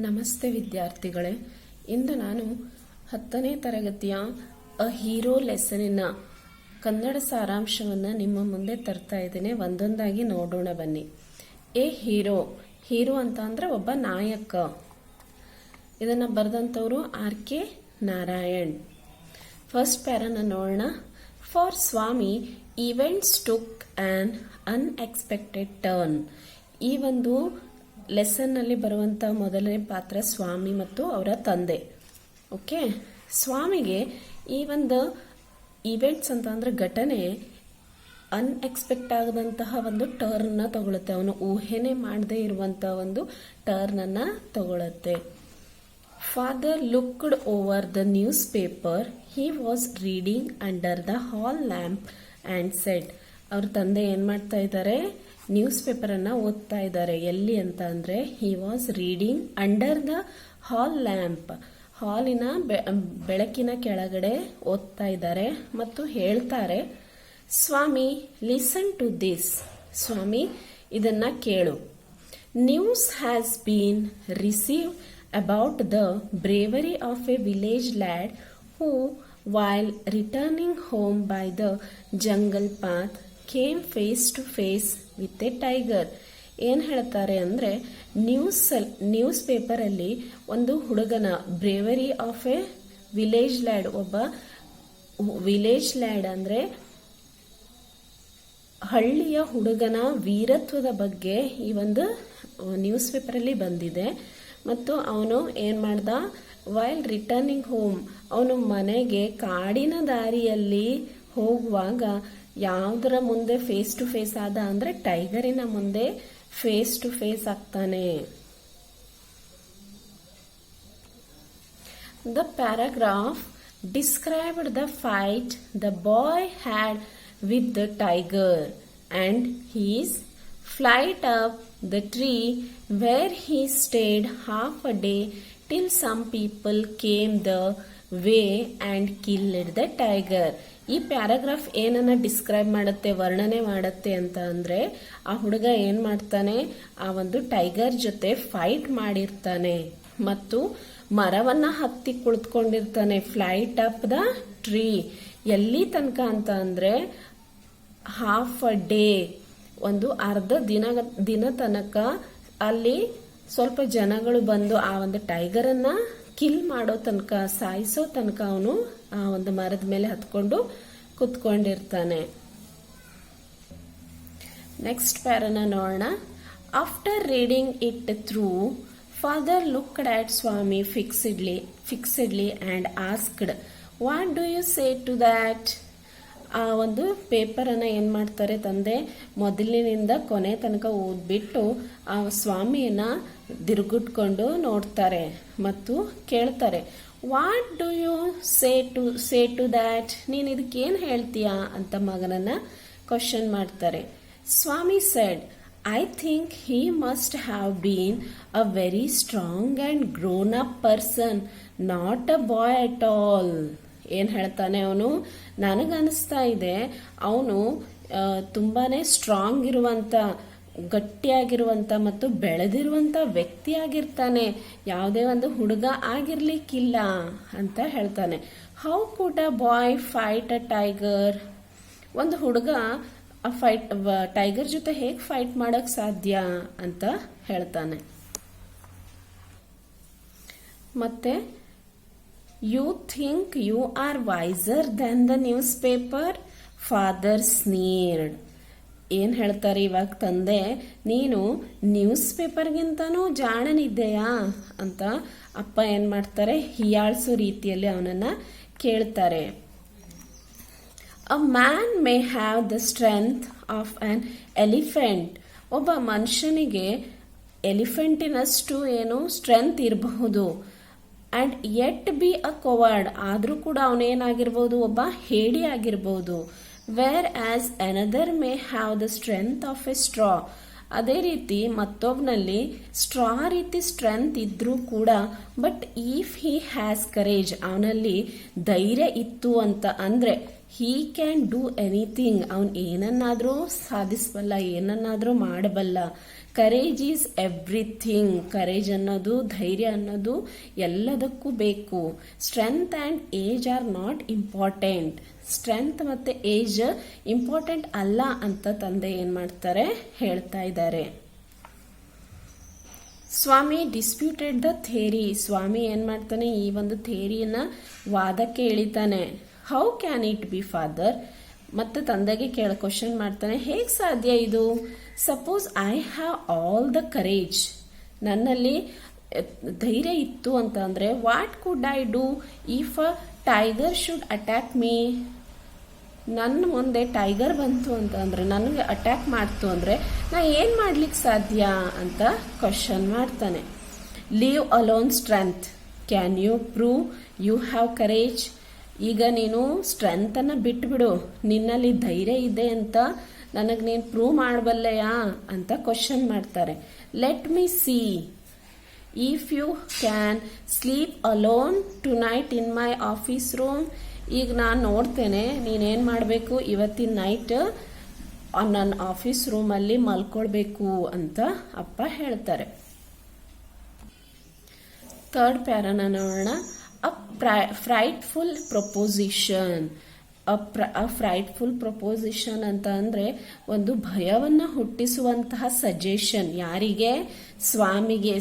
ನಮಸ್ತೆ ವಿದ್ಯಾರ್ಥಿಗಳೇ, ಇಂದು ನಾನು 10ನೇ ತರಗತಿಯ ಅ ಹೀರೋ ಲೆಸನಿನ ಕನ್ನಡ ಸಾರಾಂಶವನ್ನು ನಿಮ್ಮ ಮುಂದೆ ತರ್ತಾ ಇದ್ದೇನೆ. ಒಂದೊಂದಾಗಿ ನೋಡೋಣ ಬನ್ನಿ. ಎ ಹೀರೋ ಅಂತ ಅಂದ್ರೆ ಒಬ್ಬ ನಾಯಕ. ಇದನ್ನು ಬರೆದಂಥವರು R.K. ನಾರಾಯಣ್. ಫಸ್ಟ್ ಪ್ಯಾರನ ನೋಡೋಣ. For Swami events took on unexpected turn. ಈ ಒಂದು ಲೆಸನ್ನಲ್ಲಿ ಬರುವಂಥ ಮೊದಲನೇ ಪಾತ್ರ ಸ್ವಾಮಿ ಮತ್ತು ಅವರ ತಂದೆ. ಓಕೆ, ಸ್ವಾಮಿಗೆ ಈ ಒಂದು ಈವೆಂಟ್ಸ್ ಅಂತ ಅಂದ್ರೆ ಘಟನೆ ಅನ್ಎಕ್ಸ್ಪೆಕ್ಟ್ ಆಗದಂತಹ ಒಂದು ಟರ್ನ್ನ ತಗೊಳುತ್ತೆ. ಅವನು ಊಹೆನೆ ಮಾಡದೇ ಇರುವಂಥ ಒಂದು ಟರ್ನನ್ನು ತಗೊಳುತ್ತೆ. Father looked over the news paper. He was reading under the hall lamp and said. ಅವ್ರ ತಂದೆ ಏನು ಮಾಡ್ತಾ ಇದ್ದಾರೆ? ನ್ಯೂಸ್ ಪೇಪರನ್ನು ಓದ್ತಾ ಇದ್ದಾರೆ. ಎಲ್ಲಿ ಅಂತ ಅಂದರೆ he was reading under the hall lamp. ಹಾಲಿನ ಬೆಳಕಿನ ಕೆಳಗಡೆ ಓದ್ತಾ ಇದ್ದಾರೆ ಮತ್ತು ಹೇಳ್ತಾರೆ, ಸ್ವಾಮಿ ಲಿಸನ್ ಟು ದಿಸ್. ಸ್ವಾಮಿ ಇದನ್ನ ಕೇಳು. News has been receive about the bravery of A village lead who while returning home by the jungle path came face to face with a tiger. ಏನು ಹೇಳ್ತಾರೆ ಅಂದರೆ ನ್ಯೂಸ್ ಪೇಪರಲ್ಲಿ ಒಂದು ಹುಡುಗನ bravery of A village lead, ಒಬ್ಬ village lead ಅಂದರೆ ಹಳ್ಳಿಯ ಹುಡುಗನ ವೀರತ್ವದ ಬಗ್ಗೆ ಈ ಒಂದು ನ್ಯೂಸ್ ಪೇಪರಲ್ಲಿ ಬಂದಿದೆ. ಮತ್ತು ಅವನು ಏನು ಮಾಡ್ದ? ವೈಲ್ ರಿಟರ್ನಿಂಗ್ ಹೋಮ್, ಅವನು ಮನೆಗೆ ಕಾಡಿನ ದಾರಿಯಲ್ಲಿ ಹೋಗುವಾಗ ಯಾವುದರ ಮುಂದೆ ಫೇಸ್ ಟು ಫೇಸ್ ಆದ ಅಂದರೆ ಟೈಗರಿನ ಮುಂದೆ ಫೇಸ್ ಟು ಫೇಸ್ ಆಗ್ತಾನೆ. The paragraph described the fight the boy had with the tiger and his flight up the tree where he stayed half a day till some people came the way and killed the tiger. ಈ paragraph ಏನನ್ನ describe ಮಾಡುತ್ತೆ, ವರ್ಣನೆ ಮಾಡುತ್ತೆ ಅಂತ ಅಂದ್ರೆ, ಆ ಹುಡುಗ ಏನ್ ಮಾಡ್ತಾನೆ? ಆ ಒಂದು ಟೈಗರ್ ಜೊತೆ ಫೈಟ್ ಮಾಡಿರ್ತಾನೆ ಮತ್ತು ಮರವನ್ನ ಹತ್ತಿ ಕುಳಿತುಕೊಂಡಿರ್ತಾನೆ. ಫ್ಲೈಟ್ ಅಪ್ ದ ಟ್ರೀ, ಎಲ್ಲಿ ತನಕ ಅಂತ ಅಂದ್ರೆ ಹಾಫ್ ಅ ಡೇ, ಒಂದು ಅರ್ಧ ದಿನ ತನಕ ಅಲ್ಲಿ ಸ್ವಲ್ಪ ಜನಗಳು ಬಂದು ಆ ಒಂದು ಟೈಗರನ್ನ ಕಿಲ್ ಮಾಡೋ ತನಕ, ಸಾಯಿಸೋ ತನಕ ಅವನು ಆ ಒಂದು ಮರದ ಮೇಲೆ ಹತ್ಕೊಂಡು ಕುತ್ಕೊಂಡಿರ್ತಾನೆ. ನೆಕ್ಸ್ಟ್ ಪ್ಯಾರನ ನೋಡೋಣ. After reading it through, father looked at Swami fixedly and asked, what do you say to that? ಆ ಒಂದು ಪೇಪರನ್ನು ಏನು ಮಾಡ್ತಾರೆ ತಂದೆ ಮೊದಲಿನಿಂದ ಕೊನೆ ತನಕ ಓದ್ಬಿಟ್ಟು ಆ ಸ್ವಾಮಿಯನ್ನ ದಿರುಗುಟ್ಕೊಂಡು ನೋಡ್ತಾರೆ ಮತ್ತು ಕೇಳ್ತಾರೆ, what do you say to that? ನೀನು ಇದಕ್ಕೇನು ಹೇಳ್ತೀಯಾ ಅಂತ ಮಗನನ್ನ ಕ್ವಶನ್ ಮಾಡ್ತಾರೆ. Swami said, I think he must have been a very strong and grown up person, not a boy at all. ಏನು ಹೇಳ್ತಾನೆ ಅವನು? ನನಗನ್ನಿಸ್ತಾ ಇದೆ ಅವನು ತುಂಬಾನೇ ಸ್ಟ್ರಾಂಗ್ ಇರುವಂತ, ಗಟ್ಟಿಯಾಗಿರುವಂತ ಮತ್ತು ಬೆಳೆದಿರುವಂತ ವ್ಯಕ್ತಿ ಆಗಿರ್ತಾನೆ, ಯಾವುದೇ ಒಂದು ಹುಡುಗ ಆಗಿರ್ಲಿಕ್ಕಿಲ್ಲ ಅಂತ ಹೇಳ್ತಾನೆ. How could a boy fight a tiger? ಒಂದು ಹುಡುಗ ಟೈಗರ್ ಜೊತೆ ಹೇಗೆ ಫೈಟ್ ಮಾಡಕ್ ಸಾಧ್ಯ ಅಂತ ಹೇಳ್ತಾನೆ. ಮತ್ತೆ you think you are wiser than the newspaper? Father sneered. ಏನು ಹೇಳ್ತಾರೆ ಇವಾಗ ತಂದೆ? ನೀನು ನ್ಯೂಸ್ ಪೇಪರ್ಗಿಂತನೂ ಜಾಣನಿದ್ದೆಯಾ ಅಂತ ಅಪ್ಪ ಏನು ಮಾಡ್ತಾರೆ? ಹೀಯಾಳಿಸೋ ರೀತಿಯಲ್ಲಿ ಅವನನ್ನ ಕೇಳ್ತಾರೆ. A man may have the strength of on elephant. ಒಬ್ಬ ಮನುಷ್ಯನಿಗೆ ಎಲಿಫೆಂಟಿನಷ್ಟು ಏನು ಸ್ಟ್ರೆಂತ್ ಇರಬಹುದು. ಅಂಡ್ ಯೆಟ್ ಬಿ ಅ ಕೋವರ್ಡ್, ಆದರೂ ಕೂಡ ಅವನೇನಾಗಿರ್ಬೋದು? ಒಬ್ಬ ಹೇಡಿ ಆಗಿರ್ಬೋದು. Wear as another may have the strength of A straw. ಅದೇ ರೀತಿ ಮತ್ತೊಬ್ಬನಲ್ಲಿ ಸ್ಟ್ರಾ ರೀತಿ ಸ್ಟ್ರೆಂತ್ ಇದ್ರೂ ಕೂಡ, but if he has courage, ಅವನಲ್ಲಿ ಧೈರ್ಯ ಇತ್ತು ಅಂತ ಅಂದ್ರೆ, ಹೀ ಕ್ಯಾನ್ ಡೂ ಎನಿಥಿಂಗ್, ಅವನು ಏನನ್ನಾದರೂ ಸಾಧಿಸಬಲ್ಲ, ಏನನ್ನಾದರೂ ಮಾಡಬಲ್ಲ. ಕರೇಜ್ ಈಸ್ ಎವ್ರಿಥಿಂಗ್, ಕರೇಜ್ ಅನ್ನೋದು, ಧೈರ್ಯ ಅನ್ನೋದು ಎಲ್ಲದಕ್ಕೂ ಬೇಕು. Strength and age are not important, strength ಮತ್ತು ಏಜ್ ಇಂಪಾರ್ಟೆಂಟ್ ಅಲ್ಲ ಅಂತ ತಂದೆ ಏನು ಮಾಡ್ತಾರೆ, ಹೇಳ್ತಾ ಇದ್ದಾರೆ. Swami disputed the theory, Swami ಏನು ಮಾಡ್ತಾನೆ, ಈ ಒಂದು ಥೇರಿಯನ್ನ ವಾದಕ್ಕೆ ಇಳಿತಾನೆ. How can it be father, ಮತ್ತೆ ತಂದೆಗೆ ಕ್ವಶನ್ ಮಾಡ್ತಾನೆ, ಹೇಗೆ ಸಾಧ್ಯ ಇದು? Suppose I have all the courage, ನನ್ನಲ್ಲಿ ಧೈರ್ಯ ಇತ್ತು ಅಂತ ಅಂದರೆ, what could I do if a tiger should attack me, ನನ್ನ ಮುಂದೆ ಟೈಗರ್ ಬಂತು ಅಂತ ಅಂದರೆ, ನನಗೆ ಅಟ್ಯಾಕ್ ಮಾಡ್ತು ಅಂದರೆ ನಾ ಏನು ಮಾಡ್ಲಿಕ್ಕೆ ಸಾಧ್ಯ ಅಂತ ಕ್ವಶನ್ ಮಾಡ್ತಾನೆ. Leave alone strength, can you prove you have courage, ಈಗ ನೀನು ಸ್ಟ್ರೆಂತನ್ನು ಬಿಟ್ಬಿಡು, ನಿನ್ನಲ್ಲಿ ಧೈರ್ಯ ಇದೆ ಅಂತ ನನಗೆ ನೀನು ಪ್ರೂವ್ ಮಾಡಬಲ್ಲೆಯಾ ಅಂತ ಕ್ವಶನ್ ಮಾಡ್ತಾರೆ. Let me see if you can sleep alone tonight in my office room, ಈಗ ನಾನು ನೋಡ್ತೇನೆ ನೀನೇನು ಮಾಡಬೇಕು, ಇವತ್ತಿನ ನೈಟ್ ನನ್ನ ಆಫೀಸ್ ರೂಮಲ್ಲಿ ಮಲ್ಕೊಳ್ಬೇಕು ಅಂತ ಅಪ್ಪ ಹೇಳ್ತಾರೆ. ಥರ್ಡ್ ಪ್ಯಾರನ ನೋಡೋಣ. ಫ್ರೈಟ್ಫುಲ್ ಪ್ರಪೋಸಿಷನ್. ಫ್ರೈಟ್ಫುಲ್ ಪ್ರಪೋಸಿಷನ್ ಅಂತ ಅಂದರೆ ಒಂದು ಭಯವನ್ನು ಹುಟ್ಟಿಸುವಂತಹ ಸಜೆಷನ್. ಯಾರಿಗೆ? ಸ್ವಾಮಿಗೆ.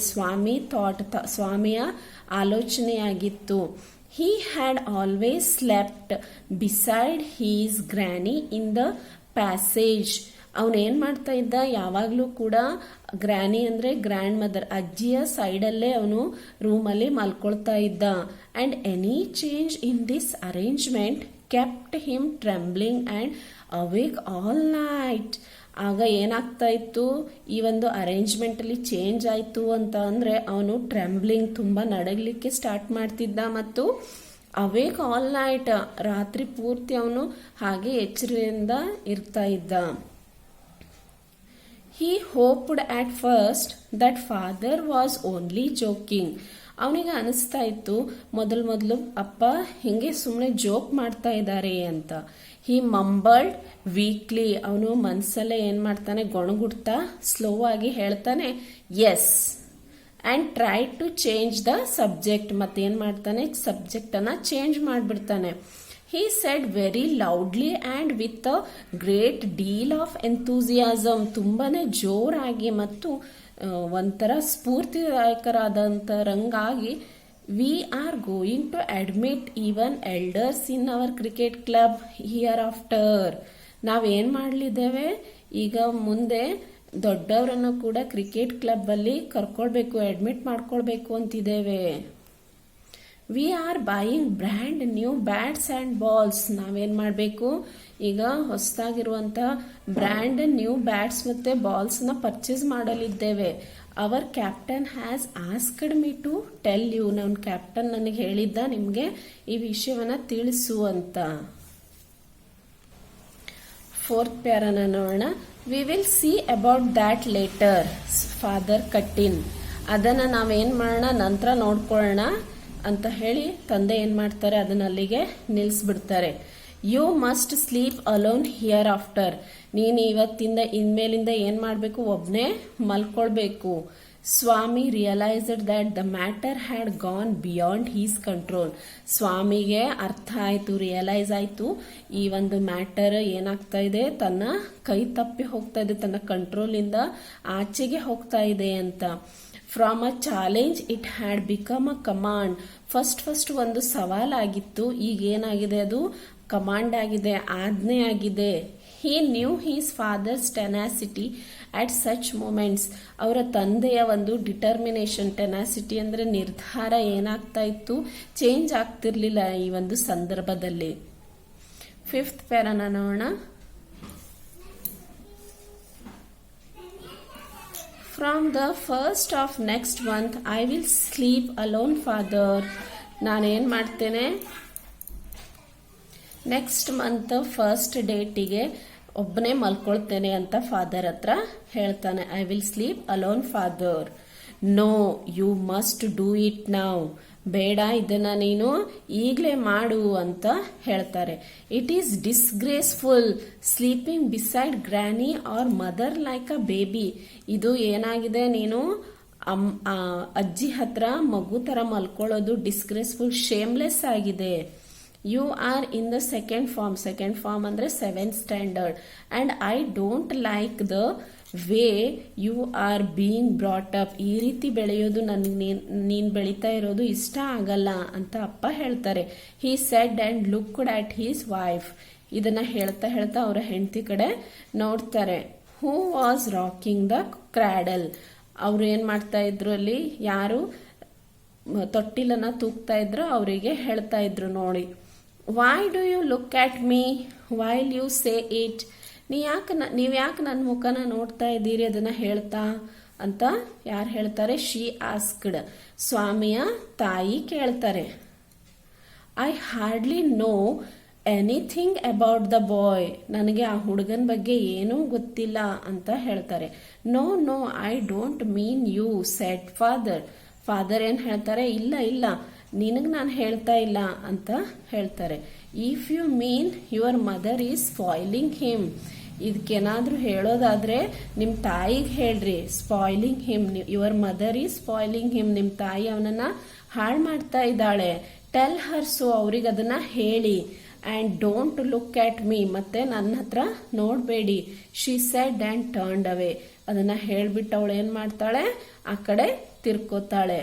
ಸ್ವಾಮಿಯ ಆಲೋಚನೆಯಾಗಿತ್ತು. He had always slept beside his granny in the passage. ಅವನೇನು ಮಾಡ್ತಾ ಇದ್ದ, ಯಾವಾಗಲೂ ಕೂಡ ಗ್ರ್ಯಾನಿ ಅಂದರೆ ಗ್ರ್ಯಾಂಡ್ ಮದರ್, ಅಜ್ಜಿಯ ಸೈಡಲ್ಲೇ ಅವನು ರೂಮಲ್ಲಿ ಮಲ್ಕೊಳ್ತಾ ಇದ್ದ. And any change in this arrangement kept him trembling and awake all night. ಆಗ ಏನಾಗ್ತಾ ಇತ್ತು, ಈ ಒಂದು ಅರೇಂಜ್ಮೆಂಟಲ್ಲಿ ಚೇಂಜ್ ಆಯಿತು ಅಂತ ಅಂದರೆ ಅವನು ಟ್ರೆಂಬ್ಲಿಂಗ್, ತುಂಬ ನಡಗಲಿಕ್ಕೆ ಸ್ಟಾರ್ಟ್ ಮಾಡ್ತಿದ್ದ, ಮತ್ತು ಅವೇಕ್ ಆಲ್ ನೈಟ್, ರಾತ್ರಿ ಪೂರ್ತಿ ಅವನು ಹಾಗೆ ಎಚ್ಚರಿಕೆಯಿಂದ ಇರ್ತಾ ಇದ್ದ. He hoped at first that father was only joking. ಅವನಿಗೆ ಅನಿಸ್ತಾ ಇತ್ತು ಮೊದಲು ಅಪ್ಪ ಹಿಂಗೆ ಸುಮ್ಮನೆ ಜೋಕ್ ಮಾಡ್ತಾ ಇದ್ದಾರೆ ಅಂತ. ಹಿ ಮಂಬಲ್ಡ್ ವೀಕ್ಲಿ, ಅವನು ಮನಸ್ಸಲ್ಲೇ ಏನು ಮಾಡ್ತಾನೆ, ಗೊಣಗುಡ್ತಾ ಸ್ಲೋ ಆಗಿ ಹೇಳ್ತಾನೆ yes, and try to change the subject. ಮತ್ತೇನು ಮಾಡ್ತಾನೆ, ಸಬ್ಜೆಕ್ಟನ್ನು ಚೇಂಜ್ ಮಾಡಿಬಿಡ್ತಾನೆ. He said very loudly and with a great deal of enthusiasm, ತುಂಬಾ ಜೋರಾಗಿ ಮತ್ತು ಒಂಥರ ಸ್ಫೂರ್ತಿದಾಯಕರಾದಂಥ ರಂಗಾಗಿ, we are going to admit even elders in our cricket club hereafter. ನಾವೇನು ಮಾಡಲಿದ್ದೇವೆ, ಈಗ ಮುಂದೆ ದೊಡ್ಡವರನ್ನು ಕೂಡ ಕ್ರಿಕೆಟ್ ಕ್ಲಬ್ಬಲ್ಲಿ ಕರ್ಕೊಳ್ಬೇಕು, ಅಡ್ಮಿಟ್ ಮಾಡ್ಕೊಳ್ಬೇಕು ಅಂತಿದ್ದೇವೆ. We are buying brand new bats and balls. ನಾವೇನು ಮಾಡಬೇಕು, ಈಗ ಹೊಸದಾಗಿರುವಂಥ ಬ್ರ್ಯಾಂಡ್ ನ್ಯೂ ಬ್ಯಾಟ್ಸ್ ಮತ್ತು ಬಾಲ್ಸ್ನ ಪರ್ಚೇಸ್ ಮಾಡಲಿದ್ದೇವೆ. Our captain has asked me to tell you, ನನ್ನ ಕ್ಯಾಪ್ಟನ್ ನನಗೆ ಹೇಳಿದ್ದ ನಿಮಗೆ ಈ ವಿಷಯವನ್ನು ತಿಳಿಸು ಅಂತ. ಫೋರ್ತ್ ಪ್ಯಾರನ ನೋಡೋಣ. We will see about that later, father cut in. ಅದನ್ನು ನಾವೇನು ಮಾಡೋಣ, ನಂತರ ನೋಡ್ಕೊಳ್ಳೋಣ ಅಂತ ಹೇಳಿ ತಂದೆ ಏನು ಮಾಡ್ತಾರೆ, ಅದನ್ನ ಅಲ್ಲಿಗೆ ನಿಲ್ಲಿಸ್ಬಿಡ್ತಾರೆ. You must sleep alone hereafter. ನೀನು ಇವತ್ತಿಂದ ಇನ್ಮೇಲಿಂದ ಏನು ಮಾಡಬೇಕು, ಒಬ್ಬನೇ ಮಲ್ಕೊಳ್ಬೇಕು. Swami realised that the matter had gone beyond his control. ಸ್ವಾಮಿಗೆ ಅರ್ಥ ಆಯಿತು, ರಿಯಲೈಸ್ ಆಯಿತು, ಈ ಒಂದು ಮ್ಯಾಟರ್ ಏನಾಗ್ತಾ ಇದೆ, ತನ್ನ ಕೈ ತಪ್ಪಿ ಹೋಗ್ತಾ ಇದೆ, ತನ್ನ ಕಂಟ್ರೋಲಿಂದ ಆಚೆಗೆ ಹೋಗ್ತಾ ಇದೆ ಅಂತ. From a challenge it had become a command. First ಒಂದು ಸವಾಲಾಗಿತ್ತು, ಈಗ ಏನಾಗಿದೆ, ಅದು ಕಮಾಂಡ್ ಆಗಿದೆ, ಆಜ್ಞೆ ಆಗಿದೆ. He knew his father's tenacity at such moments. ಅವರ ತಂದೆಯ ಒಂದು ಡಿಟರ್ಮಿನೇಷನ್, ಟೆನಾಸಿಟಿ ಅಂದರೆ ನಿರ್ಧಾರ ಏನಾಗ್ತಾ ಇತ್ತು, ಚೇಂಜ್ ಆಗ್ತಿರ್ಲಿಲ್ಲ ಈ ಒಂದು ಸಂದರ್ಭದಲ್ಲಿ. ಫಿಫ್ತ್ ಪ್ಯಾರನ ನೋಡೋಣ. From the first of next month I will sleep alone father. ನಾನೇನು ಮಾಡ್ತೇನೆ, ನೆಕ್ಸ್ಟ್ ಮಂತ್ ಫಸ್ಟ್ ಡೇಟಿಗೆ ಒಬ್ಬನೇ ಮಲ್ಕೊಳ್ತೇನೆ ಅಂತ ಫಾದರ್ ಹತ್ರ ಹೇಳ್ತಾನೆ. I will sleep alone father. No you must do it now. ಬೇಡ, ಇದನ್ನ ನೀನು ಈಗಲೇ ಮಾಡು ಅಂತ ಹೇಳ್ತಾರೆ. It is disgraceful sleeping beside granny or mother like a baby. ಇದು ಏನಾಗಿದೆ, ನೀನು ಅಜ್ಜಿ ಹತ್ರ ಮಗು ತರ ಮಲ್ಕೊಳ್ಳೋದು ಡಿಸ್ಗ್ರೇಸ್ಫುಲ್, ಶೇಮ್ಲೆಸ್ ಆಗಿದೆ. You are in the second form ಅಂದ್ರೆ 7th standard and I don't like the way you are being brought up. ಈ ರೀತಿ ಬೆಳೆಯೋದು ನನಗೆ ನೀನ್ ಬೆಳೀತಾ ಇರೋದು ಇಷ್ಟ ಆಗಲ್ಲ ಅಂತ ಅಪ್ಪ ಹೇಳ್ತಾರೆ. He said and looked at his wife. ಇದನ್ನ ಹೇಳ್ತಾ ಹೇಳ್ತಾ ಅವರ ಹೆಂಡತಿ ಕಡೆ ನೋಡ್ತಾರೆ. Who was rocking the cradle. ಅವ್ರು ಏನ್ ಮಾಡ್ತಾ ಇದ್ರು ಅಲ್ಲಿ, ಯಾರು ತೊಟ್ಟಿಲನ್ನ ತೂಗ್ತಾ ಇದ್ರು ಅವರಿಗೆ ಹೇಳ್ತಾ ಇದ್ರು ನೋಡಿ. Why do you look at me while you say it. ನೀವ್ ಯಾಕೆ ನನ್ನ ಮುಖನ ನೋಡ್ತಾ ಇದ್ದೀರಿ ಅದನ್ನ ಹೇಳ್ತಾ ಅಂತ ಯಾರು ಹೇಳ್ತಾರೆ? She asked. ಸ್ವಾಮಿಯ ತಾಯಿ ಕೇಳ್ತಾರೆ. I hardly know anything about the boy. ನನಗೆ ಆ ಹುಡುಗನ ಬಗ್ಗೆ ಏನೂ ಗೊತ್ತಿಲ್ಲ ಅಂತ ಹೇಳ್ತಾರೆ. No no I don't mean you said father. Father ಏನ್ ಹೇಳ್ತಾರೆ? ಇಲ್ಲ ಇಲ್ಲ, ನಿನಗ್ ನಾನು ಹೇಳ್ತಾ ಇಲ್ಲ ಅಂತ ಹೇಳ್ತಾರೆ. If you mean your mother is spoiling him. ಇದಕ್ಕೇನಾದ್ರೂ ಹೇಳೋದಾದ್ರೆ ನಿಮ್ ತಾಯಿಗೆ ಹೇಳ್ರಿ. Spoiling him, your mother is spoiling him. ನಿಮ್ ತಾಯಿ ಅವನನ್ನ ಹಾಳು ಮಾಡ್ತಾ ಇದ್ದಾಳೆ. ಟೆಲ್ ಹರ್, ಸೊ ಅವ್ರಿಗೆ ಅದನ್ನ ಹೇಳಿ. And don't look at me, ಮತ್ತೆ ನನ್ನ ಹತ್ರ ನೋಡ್ಬೇಡಿ. ಶಿ ಸೆಡ್ ಅಂಡ್ ಟರ್ನ್ಡ್ ಅವೇ. ಅದನ್ನ ಹೇಳ್ಬಿಟ್ಟು ಅವಳು ಏನ್ ಮಾಡ್ತಾಳೆ, ಆ ಕಡೆ ತಿರ್ಕೋತಾಳೆ.